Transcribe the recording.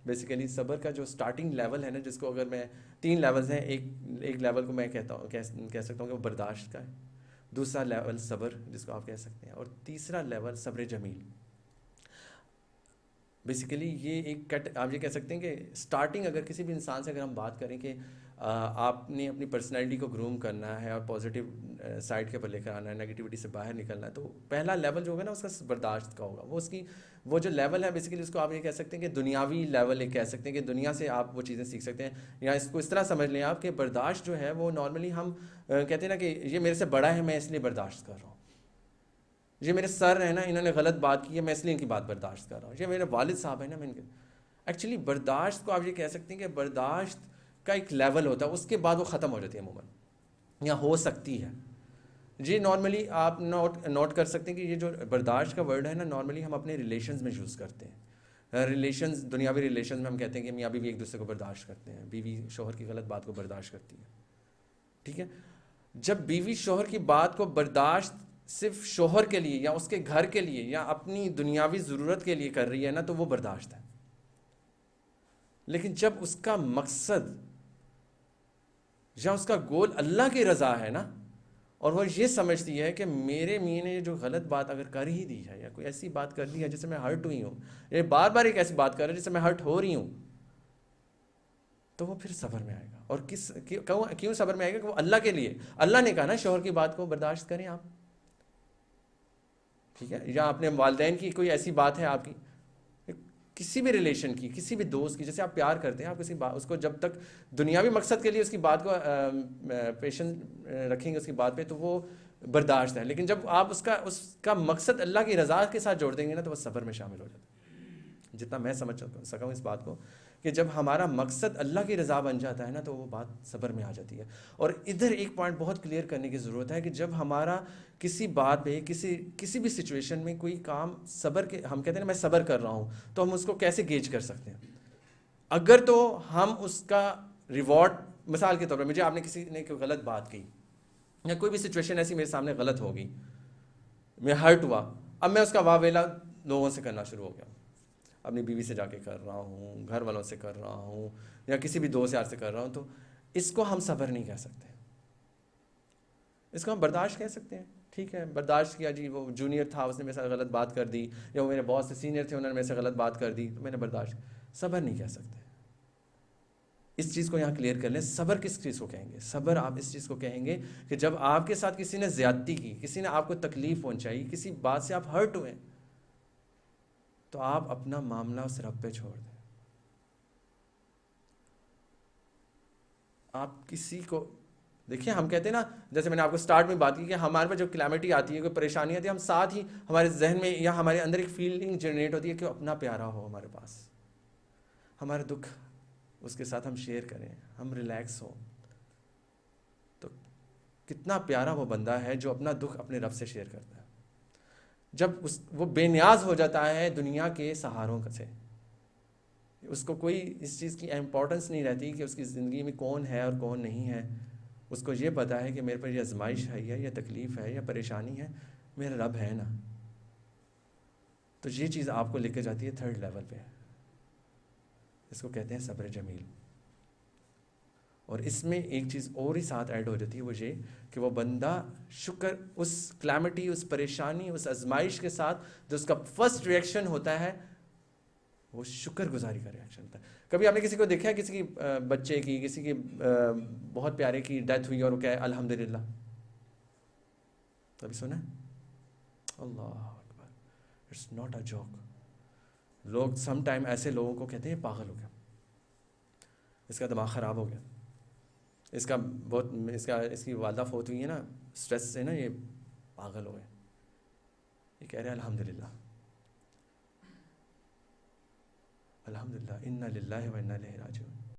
Basically صبر کا جو سٹارٹنگ لیول ہے نا، جس کو اگر میں 3 لیولز ہیں، ایک لیول کو میں کہتا ہوں کہہ سکتا ہوں کہ وہ برداشت کا ہے، دوسرا لیول صبر جس کو آپ کہہ سکتے ہیں، اور تیسرا لیول صبر جمیل. بیسیکلی یہ ایک آپ یہ کہہ سکتے ہیں کہ اسٹارٹنگ اگر کسی بھی انسان سے اگر ہم بات کریں کہ آپ نے اپنی پرسنالٹی کو گروم کرنا ہے اور پازیٹیو سائڈ کے اوپر لے کر آنا ہے، نگیٹیوٹی سے باہر نکلنا ہے، تو پہلا لیول جو ہوگا نا اس کا برداشت کا ہوگا. وہ جو لیول ہے بیسیکلی اس کو آپ یہ کہہ سکتے ہیں کہ دنیاوی لیول ایک کہہ سکتے ہیں کہ دنیا سے آپ وہ چیزیں سیکھ سکتے ہیں. یا اس کو اس طرح سمجھ لیں آپ کہ برداشت جو ہے وہ نارملی ہم کہتے ہیں نا کہ یہ میرے سے بڑا ہے میں اس لیے برداشت کر رہا ہوں. یہ میرے سر ہیں نا، انہوں نے غلط بات کی ہے، میں اس لیے ان کی بات برداشت کر رہا ہوں. یہ میرے والد صاحب ہیں نا، میں ان کے ایکچولی برداشت کو آپ یہ کہہ سکتے ہیں کہ برداشت کا ایک لیول ہوتا ہے، اس کے بعد وہ ختم ہو جاتی ہے عموماً، یا ہو سکتی ہے. جی نارملی آپ نوٹ کر سکتے ہیں کہ یہ جو برداشت کا ورڈ ہے نا، نارملی ہم اپنے ریلیشنز میں یوز کرتے ہیں. ریلیشنز، دنیاوی ریلیشنز میں ہم کہتے ہیں کہ میاں بیوی ایک دوسرے کو برداشت کرتے ہیں، بیوی شوہر کی غلط بات کو برداشت کرتی ہے. ٹھیک ہے. جب بیوی شوہر کی بات کو برداشت صرف شوہر کے لیے یا اس کے گھر کے لیے یا اپنی دنیاوی ضرورت کے لیے کر رہی ہے نا، تو وہ برداشت ہے. لیکن جب اس کا مقصد یا اس کا گول اللہ کی رضا ہے نا، اور وہ یہ سمجھتی ہے کہ میرے میاں نے جو غلط بات اگر کر ہی دی ہے یا کوئی ایسی بات کر دی ہے جس سے میں ہرٹ ہوئی ہوں، یہ بار بار ایک ایسی بات کر رہا ہے جس سے میں ہرٹ ہو رہی ہوں، تو وہ پھر صبر میں آئے گا. اور کیوں صبر میں آئے گا؟ کہ وہ اللہ کے لیے، اللہ نے کہا نا شوہر کی بات کو برداشت کریں آپ. ٹھیک ہے. یا اپنے والدین کی کوئی ایسی بات ہے آپ کی، کسی بھی ریلیشن کی، کسی بھی دوست کی، جیسے آپ پیار کرتے ہیں، آپ کسی بات اس کو جب تک دنیاوی مقصد کے لیے اس کی بات کو پیشن رکھیں گے اس کی بات پہ، تو وہ برداشت ہے. لیکن جب آپ اس کا مقصد اللہ کی رضا کے ساتھ جوڑ دیں گے نا، تو وہ صبر میں شامل ہو جاتا ہے. جتنا میں سمجھ سکا ہوں اس بات کو، کہ جب ہمارا مقصد اللہ کی رضا بن جاتا ہے نا، تو وہ بات صبر میں آ جاتی ہے. اور ادھر ایک پوائنٹ بہت کلیئر کرنے کی ضرورت ہے کہ جب ہمارا کسی بات پہ کسی بھی سچویشن میں کوئی کام صبر کے، ہم کہتے ہیں نا میں صبر کر رہا ہوں، تو ہم اس کو کیسے گیج کر سکتے ہیں؟ اگر تو ہم اس کا ریوارڈ، مثال کے طور پر مجھے آپ نے کسی نے کوئی غلط بات کی یا کوئی بھی سچویشن ایسی میرے سامنے غلط ہوگی، میں ہرٹ ہوا، اب میں اس کا واویلا لوگوں سے کرنا شروع ہو گیا، اپنی بیوی سے جا کے کر رہا ہوں، گھر والوں سے کر رہا ہوں، یا کسی بھی دوست یار سے کر رہا ہوں، تو اس کو ہم صبر نہیں کہہ سکتے، اس کو ہم برداشت کہہ سکتے ہیں. ٹھیک ہے، برداشت کیا جی، وہ جونیئر تھا اس نے میرے ساتھ غلط بات کر دی، یا وہ میرے باس سے سینئر تھے انہوں نے میرے سے غلط بات کر دی تو میں نے برداشت. صبر نہیں کہہ سکتے. اس چیز کو یہاں کلیئر کر لیں. صبر کس چیز کو کہیں گے؟ صبر آپ اس چیز کو کہیں گے کہ جب آپ کے ساتھ کسی نے زیادتی کی، کسی نے آپ کو تکلیف پہنچائی، کسی بات سے آپ ہرٹ ہوئے، تو آپ اپنا معاملہ اس رب پہ چھوڑ دیں. آپ کسی کو دیکھیں، ہم کہتے ہیں نا، جیسے میں نے آپ کو سٹارٹ میں بات کی کہ ہمارے پاس جو کلیمٹی آتی ہے، کوئی پریشانی آتی ہے، ہم ساتھ ہی ہمارے ذہن میں یا ہمارے اندر ایک فیلنگ جنریٹ ہوتی ہے کہ اپنا پیارا ہو ہمارے پاس، ہمارا دکھ اس کے ساتھ ہم شیئر کریں، ہم ریلیکس ہوں. تو کتنا پیارا وہ بندہ ہے جو اپنا دکھ اپنے رب سے شیئر کرتا ہے. جب وہ بے نیاز ہو جاتا ہے دنیا کے سہاروں سے، اس کو کوئی اس چیز کی امپورٹنس نہیں رہتی کہ اس کی زندگی میں کون ہے اور کون نہیں ہے. اس کو یہ پتا ہے کہ میرے پر یہ آزمائش ہے یا تکلیف ہے یا پریشانی ہے، میرا رب ہے نا. تو یہ چیز آپ کو لے کے جاتی ہے تھرڈ لیول پہ، اس کو کہتے ہیں صبر جمیل. اور اس میں ایک چیز اور ہی ساتھ ایڈ ہو جاتی ہے، وہ یہ کہ وہ بندہ شکر، اس کلیمٹی، اس پریشانی، اس آزمائش کے ساتھ جو اس کا فرسٹ ریئیکشن ہوتا ہے وہ شکر گزاری کا ریئیکشن ہوتا ہے. کبھی آپ نے کسی کو دیکھا ہے، کسی کی بچے کی، کسی کی بہت پیارے کی ڈیتھ ہوئی اور وہ کہے الحمدللہ؟ کبھی سنا ہے؟ اللہ اکبر، اٹس ناٹ اے جوک. لوگ سم ٹائم ایسے لوگوں کو کہتے ہیں پاگل ہو گیا، اس کا دماغ خراب ہو گیا، اس کی والدہ فوت ہوئی ہے نا، اسٹریس سے نا یہ پاگل ہو گئے. یہ کہہ رہے ہیں الحمدللہ، الحمدللہ، انا للہ و انا الیہ راجعون.